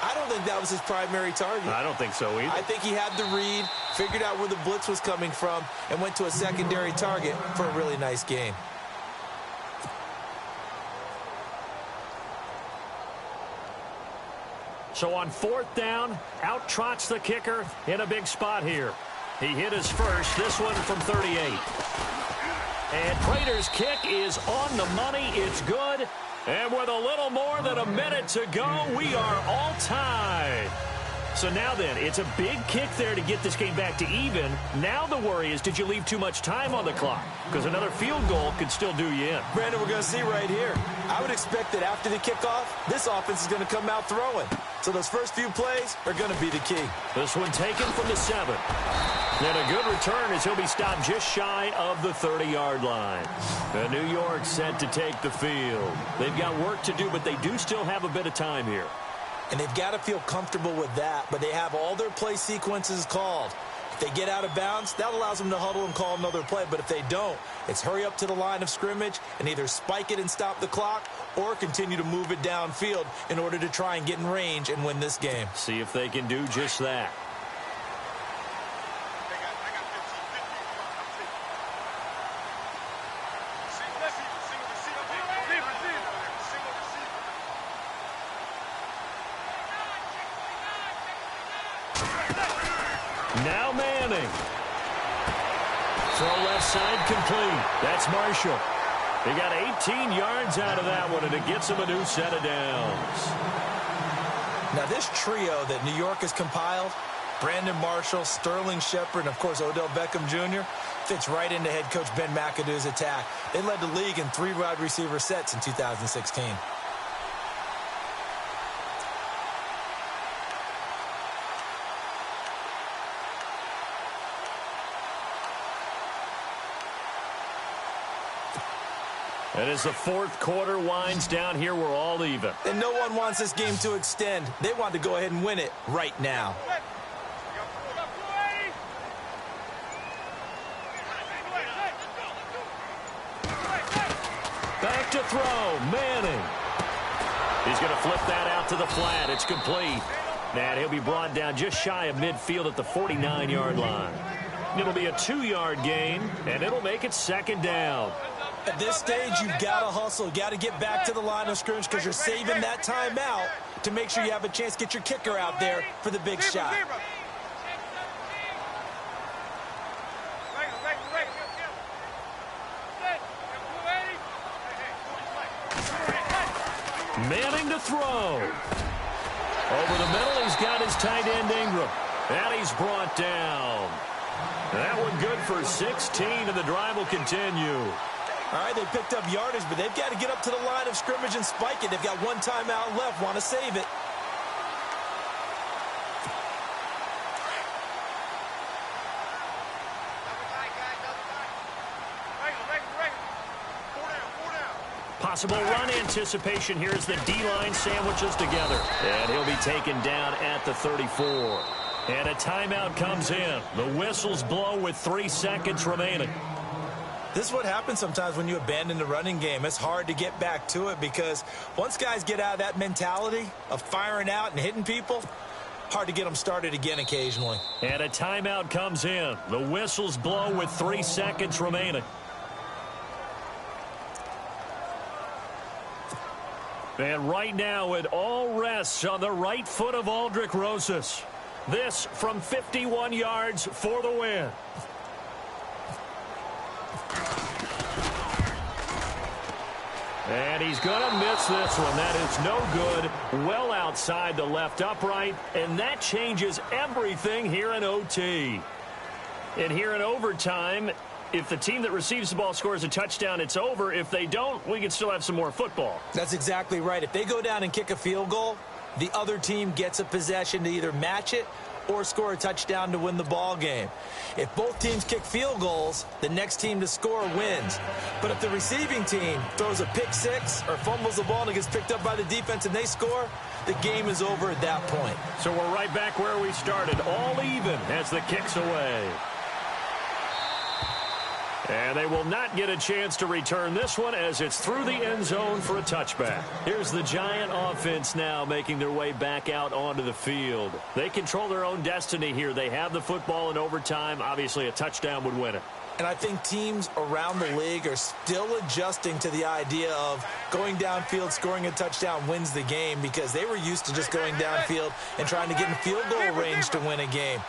I don't think that was his primary target. I don't think so either. I think he had the read, figured out where the blitz was coming from, and went to a secondary target for a really nice gain. So on 4th down, out trots the kicker in a big spot here. He hit his first, this one from 38. And Prater's kick is on the money. It's good. And with a little more than a minute to go, we are all tied. So now then, it's a big kick there to get this game back to even. Now the worry is, did you leave too much time on the clock? Because another field goal could still do you in. Brandon, we're going to see right here. I would expect that after the kickoff, this offense is going to come out throwing. So those first few plays are going to be the key. This one taken from the 7. And a good return as he'll be stopped just shy of the 30-yard line. And New York set to take the field. They've got work to do, but they do still have a bit of time here. And they've got to feel comfortable with that, but they have all their play sequences called. If they get out of bounds, that allows them to huddle and call another play. But if they don't, it's hurry up to the line of scrimmage and either spike it and stop the clock or continue to move it downfield in order to try and get in range and win this game. See if they can do just that. Now Manning. Throw left side complete. That's Marshall. He got 18 yards out of that one, and it gets him a new set of downs. Now this trio that New York has compiled, Brandon Marshall, Sterling Shepard, and of course Odell Beckham Jr., fits right into head coach Ben McAdoo's attack. They led the league in 3 wide receiver sets in 2016. And as the 4th quarter winds down here, we're all even. And no one wants this game to extend. They want to go ahead and win it right now. Back to throw, Manning. He's going to flip that out to the flat. It's complete. And he'll be brought down just shy of midfield at the 49-yard line. It'll be a 2-yard gain, and it'll make it 2nd down. At this stage, you've got to hustle. You've got to get back to the line of scrimmage because you're saving that time out to make sure you have a chance to get your kicker out there for the big shot. Manning to throw. Over the middle, he's got his tight end Ingram. And he's brought down. That one good for 16, and the drive will continue. All right, they picked up yardage, but they've got to get up to the line of scrimmage and spike it. They've got one timeout left, want to save it. Possible run anticipation here as the D-line sandwiches together. And he'll be taken down at the 34. And a timeout comes in. The whistles blow with 3 seconds remaining. This is what happens sometimes when you abandon the running game. It's hard to get back to it because once guys get out of that mentality of firing out and hitting people, hard to get them started again occasionally. And a timeout comes in. The whistles blow with 3 seconds remaining. And right now it all rests on the right foot of Aldrick Rosas. This from 51 yards for the win. And he's going to miss this one. That is no good. Well outside the left upright. And that changes everything here in OT. And here in overtime, if the team that receives the ball scores a touchdown, it's over. If they don't, we can still have some more football. That's exactly right. If they go down and kick a field goal, the other team gets a possession to either match it or score a touchdown to win the ball game. If both teams kick field goals, the next team to score wins. But if the receiving team throws a pick six or fumbles the ball and it gets picked up by the defense and they score, the game is over at that point. So we're right back where we started, all even as the kick's away. And they will not get a chance to return this one as it's through the end zone for a touchback. Here's the Giant offense now making their way back out onto the field. They control their own destiny here. They have the football in overtime. Obviously, a touchdown would win it. And I think teams around the league are still adjusting to the idea of going downfield, scoring a touchdown wins the game, because they were used to just going downfield and trying to get in field goal range to win a game.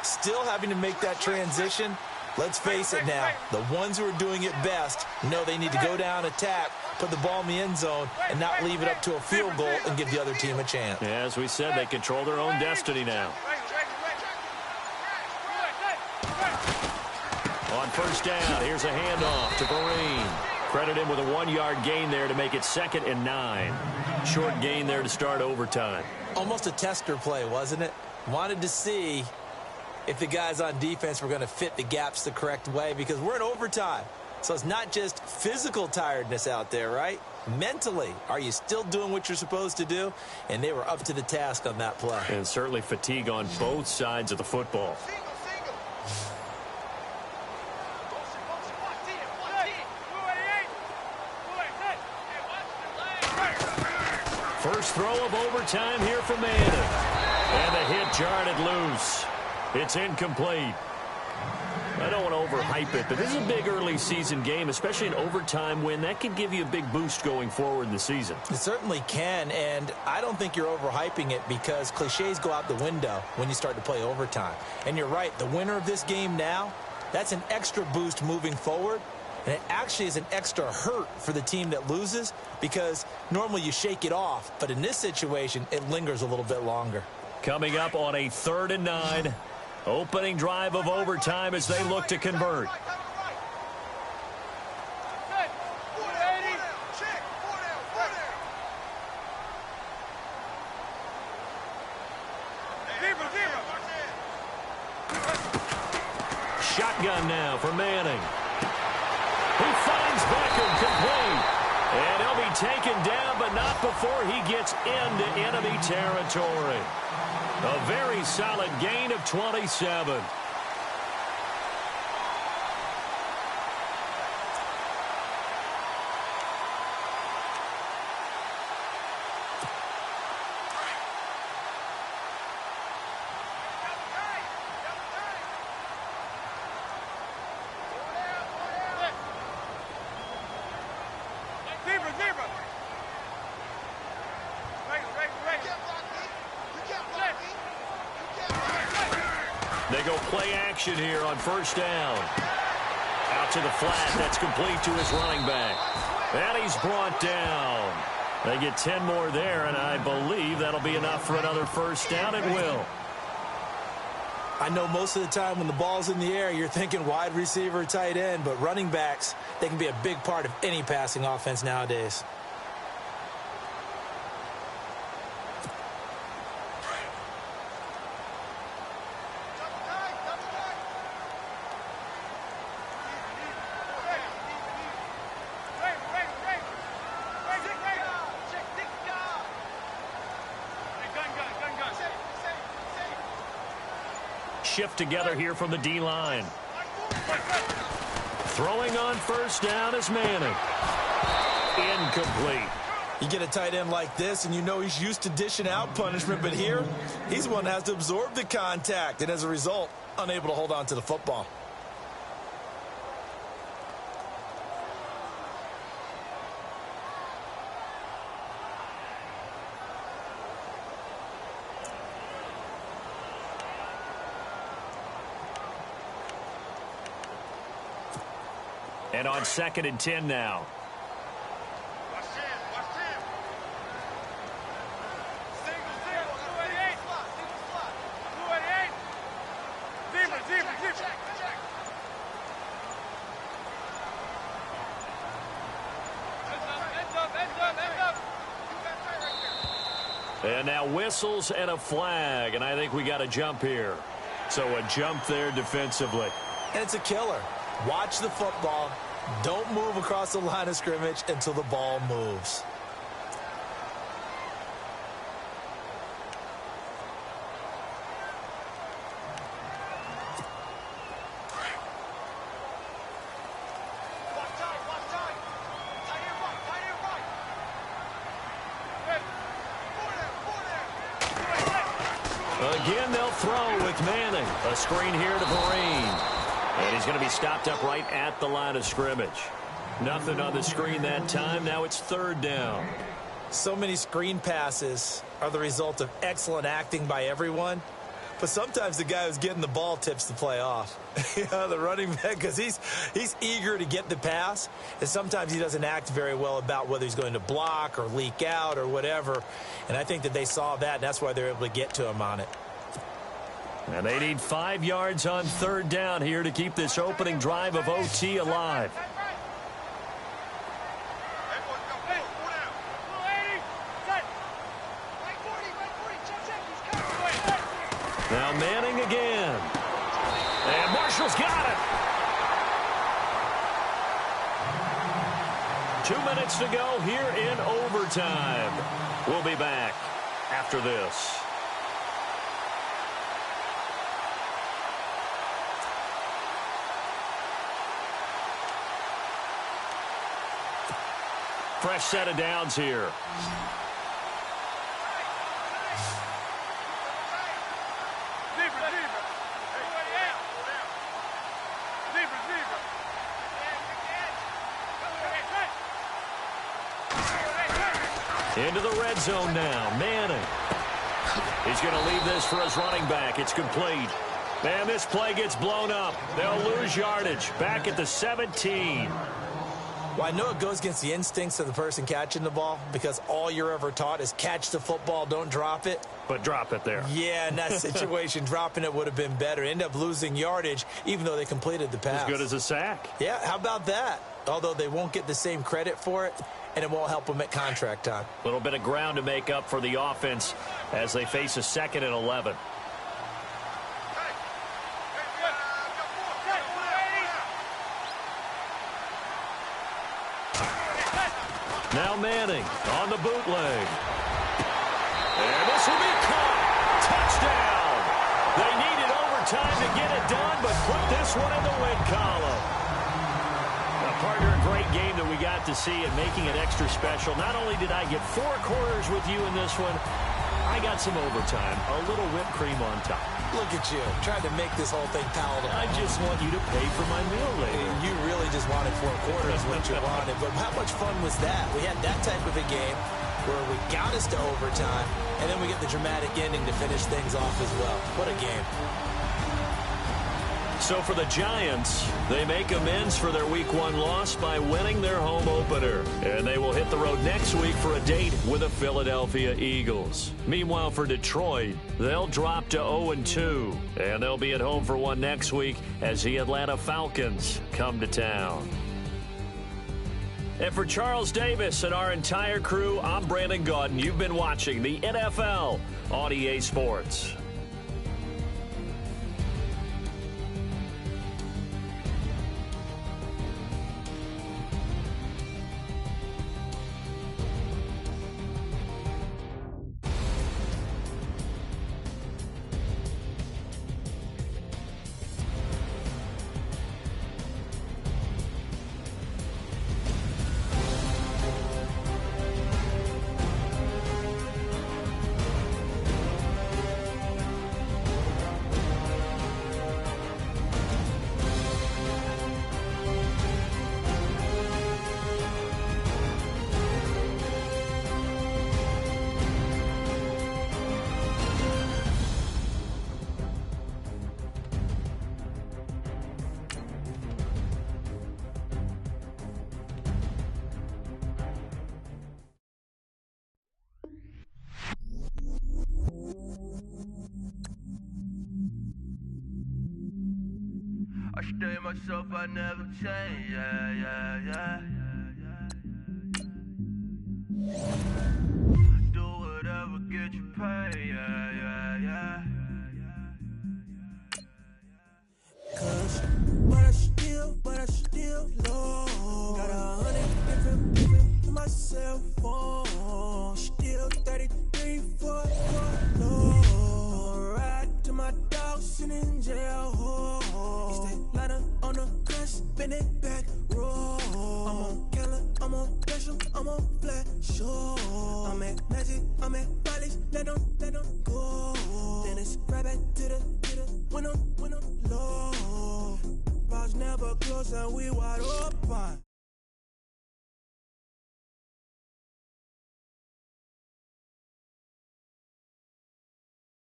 Still having to make that transition. Let's face it now, the ones who are doing it best know they need to go down, attack, put the ball in the end zone, and not leave it up to a field goal and give the other team a chance. Yeah, as we said, they control their own destiny now. On first down, here's a handoff to Vereen. Credit him with a 1-yard gain there to make it 2nd and 9. Short gain there to start overtime. Almost a tester play, wasn't it? Wanted to see if the guys on defense were going to fit the gaps the correct way, because we're in overtime. So it's not just physical tiredness out there, right? Mentally, are you still doing what you're supposed to do? And they were up to the task on that play. And certainly fatigue on both sides of the football. First throw of overtime here for Manning. And the hit jarred it loose. It's incomplete. I don't want to overhype it, but this is a big early season game, especially an overtime win. That can give you a big boost going forward in the season. It certainly can, and I don't think you're overhyping it, because cliches go out the window when you start to play overtime. And you're right, the winner of this game now, that's an extra boost moving forward, and it actually is an extra hurt for the team that loses, because normally you shake it off, but in this situation, it lingers a little bit longer. Coming up on a 3rd and 9. Opening drive of overtime as they look to convert. Shotgun now for Manning. He finds Beckham complete. And he'll be taken down, but not before he gets into enemy territory. A very solid gain of 27. They go play action here on first down. Out to the flat. That's complete to his running back. And he's brought down. They get 10 more there, and I believe that'll be enough for another first down. It will. I know most of the time when the ball's in the air, you're thinking wide receiver, tight end, but running backs, they can be a big part of any passing offense nowadays. Shift together here from the D-line. Throwing on first down is Manning. Incomplete. You get a tight end like this, and you know he's used to dishing out punishment, but here, he's the one that has to absorb the contact, and as a result, unable to hold on to the football. And on 2nd and 10 now. And now whistles and a flag, and I think we got a jump here. So a jump there defensively. And it's a killer. Watch the football. Don't move across the line of scrimmage until the ball moves. Again, they'll throw with Manning. A screen here to Vereen. And he's going to be stopped up right at the line of scrimmage. Nothing on the screen that time. Now it's third down. So many screen passes are the result of excellent acting by everyone. But sometimes the guy who's getting the ball tips the play off. The running back, because he's eager to get the pass. And sometimes he doesn't act very well about whether he's going to block or leak out or whatever. And I think that they saw that, and that's why they're able to get to him on it. And they need 5 yards on third down here to keep this opening drive of OT alive. Now Manning again. And Marshall's got it. 2 minutes to go here in overtime. We'll be back after this. Fresh set of downs here. Into the red zone now. Manning. He's going to leave this for his running back. It's complete. Man, this play gets blown up. They'll lose yardage. Back at the 17. Well, I know it goes against the instincts of the person catching the ball because all you're ever taught is catch the football, don't drop it. But drop it there. Yeah, in that situation, dropping it would have been better. End up losing yardage, even though they completed the pass. As good as a sack. Yeah, how about that? Although they won't get the same credit for it, and it won't help them at contract time. A little bit of ground to make up for the offense as they face a 2nd and 11. Now Manning on the bootleg. And this will be caught. Touchdown. They needed overtime to get it done, but put this one in the win column. A partner, a great game that we got to see and making it extra special. Not only did I get 4 quarters with you in this one, I got some overtime. A little whipped cream on top. Look at you, trying to make this whole thing palatable. I just want you to pay for my meal later. You really just wanted 4 quarters, what you wanted. But how much fun was that? We had that type of a game where we got us to overtime, and then we get the dramatic ending to finish things off as well. What a game. So for the Giants, they make amends for their Week 1 loss by winning their home opener. And they will hit the road next week for a date with the Philadelphia Eagles. Meanwhile, for Detroit, they'll drop to 0-2. And they'll be at home for one next week as the Atlanta Falcons come to town. And for Charles Davis and our entire crew, I'm Brandon Gaudin. You've been watching the NFL on EA Sports. I stay myself, I never change, yeah. Do whatever, get you been in jail. It's that lighter on the crash, bend it back, roll. I'm on Keller, I'm on Gresham, I'm on Flat Shore. I'm at Magic, I'm at Polish, let them go. Then it's right back to the when I'm low. Bars never close and we wide open.